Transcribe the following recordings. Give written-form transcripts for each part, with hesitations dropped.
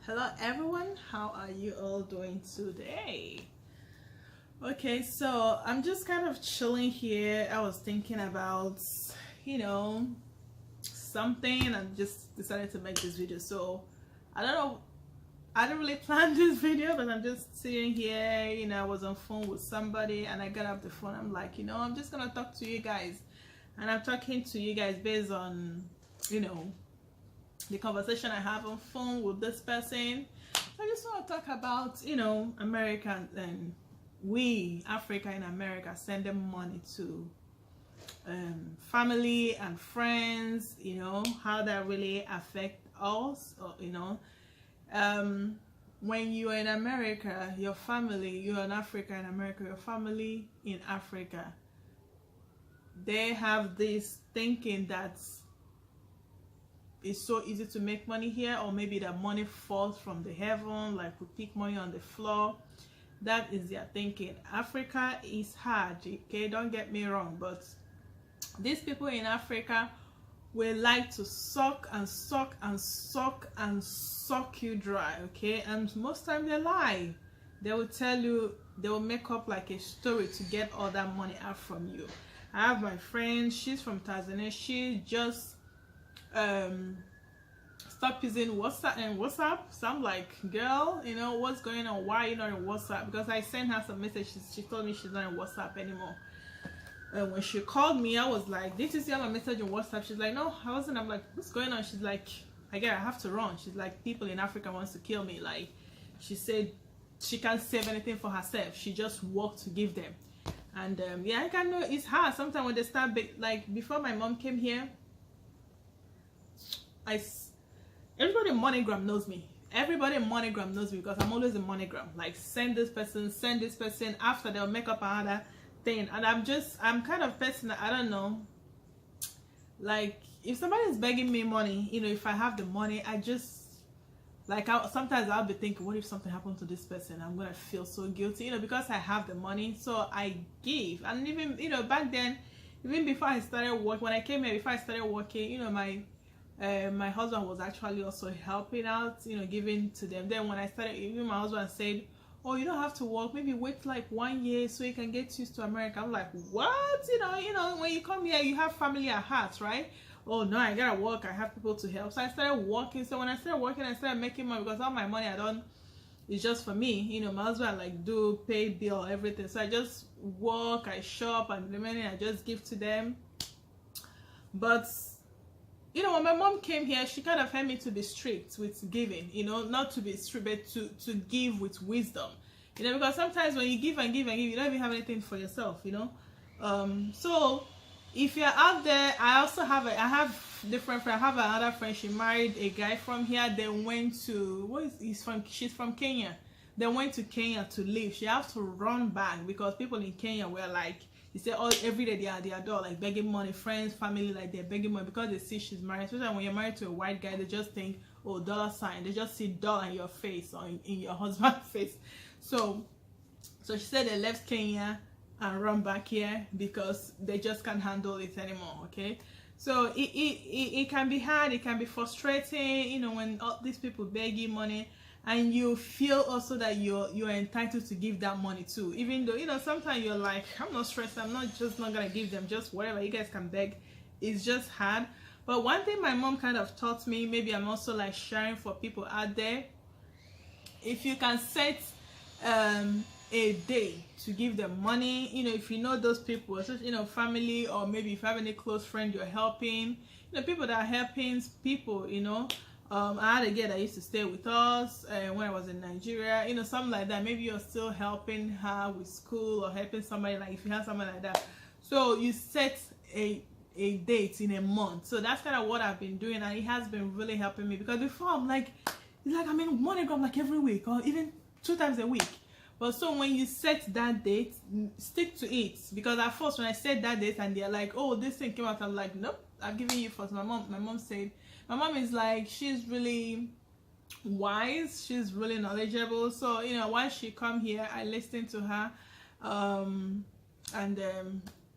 Hello everyone, how are you all doing today? Okay, so I'm just kind of chilling here. I was thinking about, you know, something and just decided to make this video. So I don't know, I didn't really plan this video, but I'm just sitting here, I was on phone with somebody and I got off the phone. I'm like, I'm just gonna talk to you guys, and I'm talking to you guys based on, the conversation I have on phone with this person. I just want to talk about, Americans and we, Africa in America, sending money to family and friends, how that really affect us, or, when you're in America, your family, you're in Africa in America, your family in Africa, they have this thinking that it's so easy to make money here, or maybe that money falls from the heaven, like we pick money on the floor. That is their thinking. Africa is hard, okay, don't get me wrong, but these people in Africa will like to suck and suck and suck and suck you dry, okay, and most time they lie. They will tell you, they will make up like a story to get all that money out from you. I have my friend, she's from Tanzania. She just stop using WhatsApp. So I'm like, girl, what's going on? Why are you not in WhatsApp? Because I sent her some messages. She told me she's not in WhatsApp anymore. And when she called me, I was like, did you see my message on WhatsApp? She's like, no, I wasn't. I'm like, what's going on? She's like, I have to run. She's like, people in Africa wants to kill me. Like, she said she can't save anything for herself. She just worked to give them. And yeah, I can know it's hard sometimes when they start like before my mom came here. Everybody in MoneyGram knows me. Everybody in MoneyGram knows me because I'm always in MoneyGram. Like, send this person. After they'll make up another thing. And I'm kind of person that I don't know. Like, if somebody is begging me money, if I have the money, I just like sometimes I'll be thinking, what if something happened to this person? I'm gonna feel so guilty, because I have the money, so I give. And even back then, even before I started work, when I came here, before I started working, my husband was actually also helping out, giving to them. Then when I started, even my husband said, oh, you don't have to work, maybe wait like 1 year so you can get used to America. I'm like, what? When you come here, you have family at heart, right? Oh no, I gotta work, I have people to help. So I started working. So when I started working, I started making money, because all my money I don't, it's just for me. My husband like do pay bill, everything. So I just work, I shop, and the money I just give to them. But when my mom came here, she kind of had me to be strict with giving, not to be strict, but to give with wisdom, because sometimes when you give and give and give, you don't even have anything for yourself, so if you're out there, I have different friends. I have another friend, she married a guy from here. They went to, she's from Kenya. They went to Kenya to live. She has to run back because people in Kenya were like, they say, oh, every day they are at their door, like begging money, friends, family, like they're begging money because they see she's married. Especially when you're married to a white guy, they just think, oh, dollar sign. They just see dollar in your face or in your husband's face. So she said they left Kenya and run back here because they just can't handle it anymore. Okay, so it can be hard, it can be frustrating, when all these people beg you money, and you feel also that you're entitled to give that money too, even though sometimes you're like, I'm not stressed, I'm not gonna give them, just whatever, you guys can beg. It's just hard. But one thing my mom kind of taught me, maybe I'm also like sharing for people out there, if you can set a day to give them money, if you know those people, especially family, or maybe if you have any close friend you're helping, people that are helping people, I had a girl that used to stay with us when I was in Nigeria, something like that. Maybe you're still helping her with school, or helping somebody, like if you have something like that, so you set a date in a month. So that's kind of what I've been doing, and it has been really helping me, because before I'm like, I'm in MoneyGram like every week or even 2 times a week. But so when you set that date, stick to it. Because at first when I set that date and they're like, oh, this thing came out, I'm like, nope, I'm giving you first. My mom said, my mom is like, she's really wise, she's really knowledgeable. So once she come here, I listen to her, and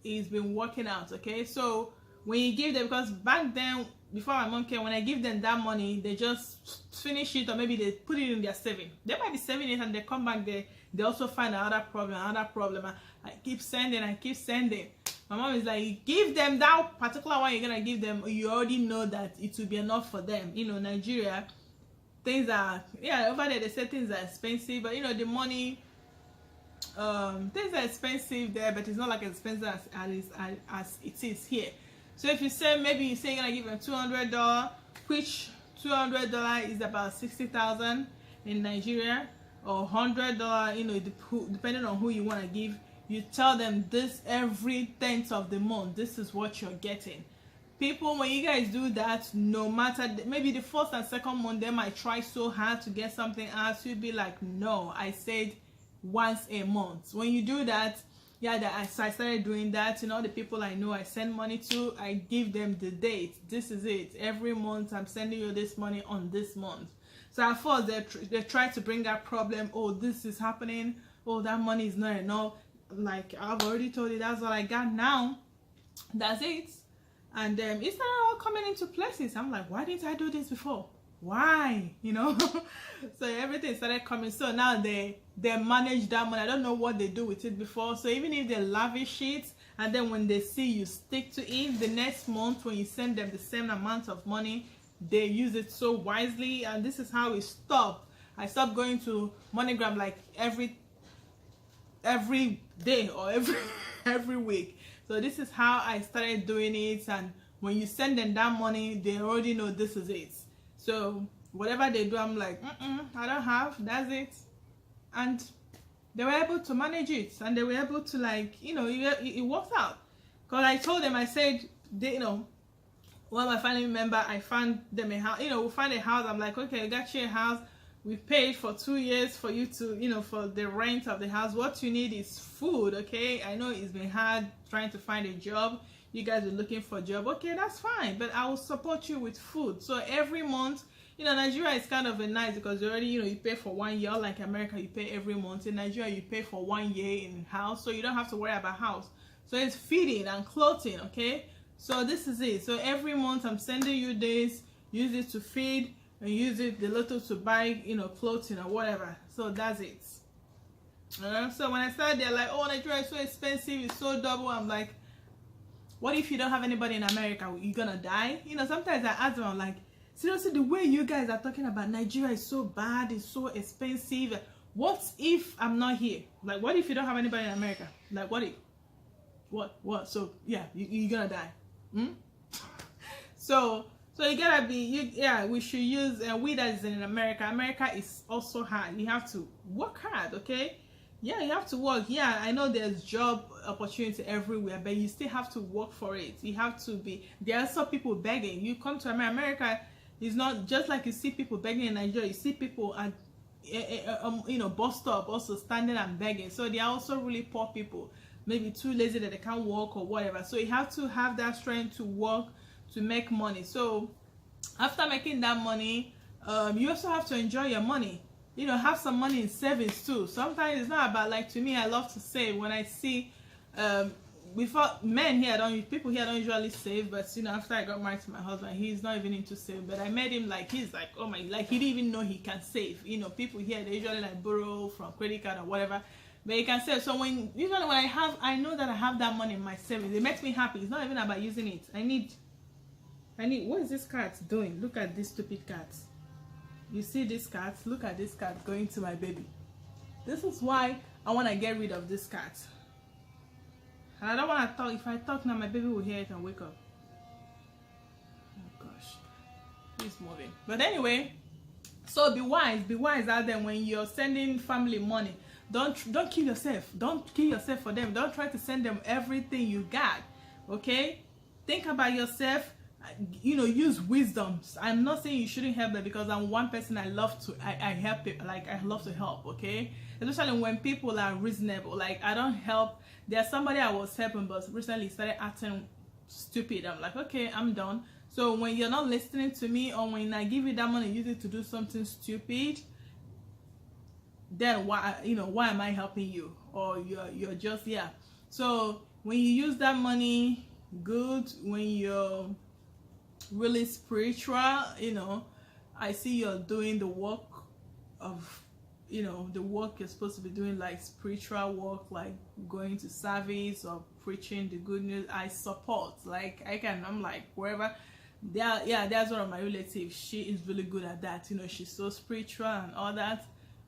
it's been working out. Okay, so when you give them, because back then before my mom came, when I give them that money, they just finish it, or maybe they put it in their saving. They might be saving it and they come back, they also find another problem. I keep sending. My mom is like, give them that particular one you're gonna give them, you already know that it will be enough for them. You know, Nigeria, things are, yeah, over there they say things are expensive, but you know, the money, things are expensive there, but it's not like as expensive as it is here. So if you say, maybe you say you're gonna give them $200, which $200 is about 60,000 in Nigeria, or $100, you know, depending on who you want to give. You tell them this every 10th of the month, this is what you're getting. People, when you guys do that, no matter, maybe the first and second month they might try so hard to get something else, you'll be like, no, I said once a month. When you do that, yeah, I started doing that. You know, the people I know I send money to, I give them the date. This is it. Every month I'm sending you this money on this month. So at first they try to bring that problem. Oh, this is happening. Oh, that money is not enough. Like, I've already told you that's what I got now. That's it. And it started all coming into places. I'm like, why didn't I do this before? Why? You know? So everything started coming. So now they manage that money. I don't know what they do with it before. So even if they lavish it, and then when they see you stick to it, the next month when you send them the same amount of money, they use it so wisely. And this is how it stopped. I stopped going to MoneyGram like every day or every week. So this is how I started doing it. And when you send them that money, they already know this is it. So whatever they do, I'm like, I don't have, that's it. And they were able to manage it, and they were able to, like, you know, it works out. Because I told them, I said, they, you know, one of my family member, I found them a house, you know, we find a house. I'm like, okay, I got you a house. We paid for 2 years for you to, you know, for the rent of the house. What you need is food, okay? I know it's been hard trying to find a job. You guys are looking for a job. Okay, that's fine. But I will support you with food. So every month, you know, Nigeria is kind of a nice, because you already, you know, you pay for 1 year. Like America, you pay every month. In Nigeria, you pay for 1 year in house. So you don't have to worry about house. So it's feeding and clothing, okay? So this is it. So every month I'm sending you this. Use it to feed, and use it the little to buy, you know, clothing or whatever. So that's it. So when I started, they're like, oh, Nigeria is so expensive, it's so double. I'm like, what if you don't have anybody in America? You're gonna die? You know, sometimes I ask them, I'm like, seriously, the way you guys are talking about Nigeria is so bad, it's so expensive. What if I'm not here? Like, what if you don't have anybody in America? Like, what if? What? So yeah, you're gonna die. So you gotta be, yeah, we should use, we that is in America. America is also hard. You have to work hard, okay? Yeah, you have to work. Yeah, I know there's job opportunity everywhere, but you still have to work for it. You have to be, there are some people begging. You come to America, it's not just like you see people begging in Nigeria. You see people at, you know, bus stop also standing and begging. So they are also really poor people, maybe too lazy that they can't work or whatever. So you have to have that strength to work, to make money. So after making that money, you also have to enjoy your money. You know, have some money in savings too. Sometimes it's not about, like, to me, I love to save. When I see before, men here people here don't usually save, but you know, after I got married to my husband, he's not even into saving. But I met him, like, he's like, oh my, like, he didn't even know he can save. You know, people here, they usually like borrow from credit card or whatever, but you can save. So usually when I know that I have that money in my savings, it makes me happy. It's not even about using it. I need, what is this cat doing? Look at this stupid cat. You see this cat? Look at this cat going to my baby. This is why I want to get rid of this cat. And I don't want to talk. If I talk now, my baby will hear it and wake up. Oh gosh, he's moving. But anyway, so be wise out there when you're sending family money. Don't kill yourself. Don't kill yourself for them. Don't try to send them everything you got. Okay, think about yourself. You know, use wisdom. I'm not saying you shouldn't help them, because I'm one person. I help it. Like, I love to help. Okay, especially when people are reasonable. Like, I don't help. There's somebody I was helping, but recently started acting stupid. I'm like, okay, I'm done. So when you're not listening to me, or when I give you that money, use it to do something stupid, then why am I helping you? Or you're just, yeah. So when you use that money, good. When you're really spiritual, you know, I see you're doing the work of, you know, the work you're supposed to be doing, like spiritual work, like going to service or preaching the good news. I support, like I'm like wherever. Yeah, that's one of my relatives. She is really good at that, you know. She's so spiritual and all that.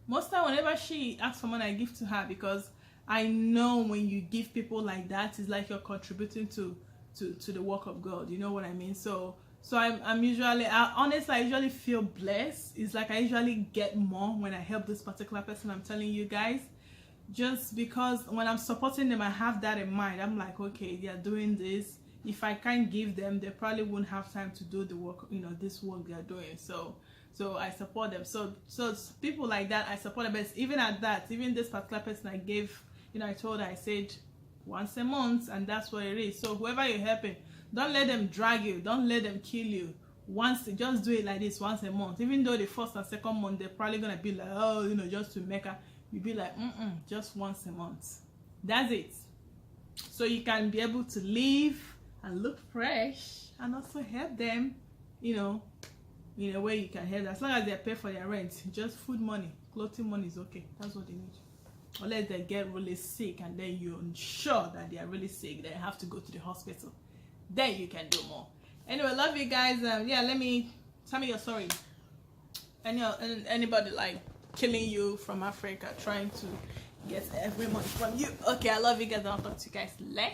Most time whenever she asks for money, I give to her, because I know when you give people like that, it's like you're contributing to the work of God, you know what I mean? So I'm usually, honestly, I usually feel blessed. It's like I usually get more when I help this particular person I'm telling you guys, just because when I'm supporting them, I have that in mind. I'm like, okay, they are doing this. If I can't give them, they probably won't have time to do the work, you know, this work they are doing. So I support them. So people like that, I support them. But even at that, even this particular person I gave, you know, I told her, I said once a month, and that's what it is. So whoever you're helping, don't let them drag you, don't let them kill you. Just do it like this once a month. Even though the first and second month they're probably gonna be like, oh, you know, just to make her, you be like, just once a month. That's it. So you can be able to live and look fresh and also help them, you know, in a way you can help them. As long as they pay for their rent, just food money, clothing money is okay. That's what they need. Unless they get really sick and then you're sure that they are really sick, they have to go to the hospital, then you can do more. Anyway, love you guys. Yeah, tell me your story. Anybody like killing you from Africa, trying to get every money from you? Okay, I love you guys. I'll talk to you guys later.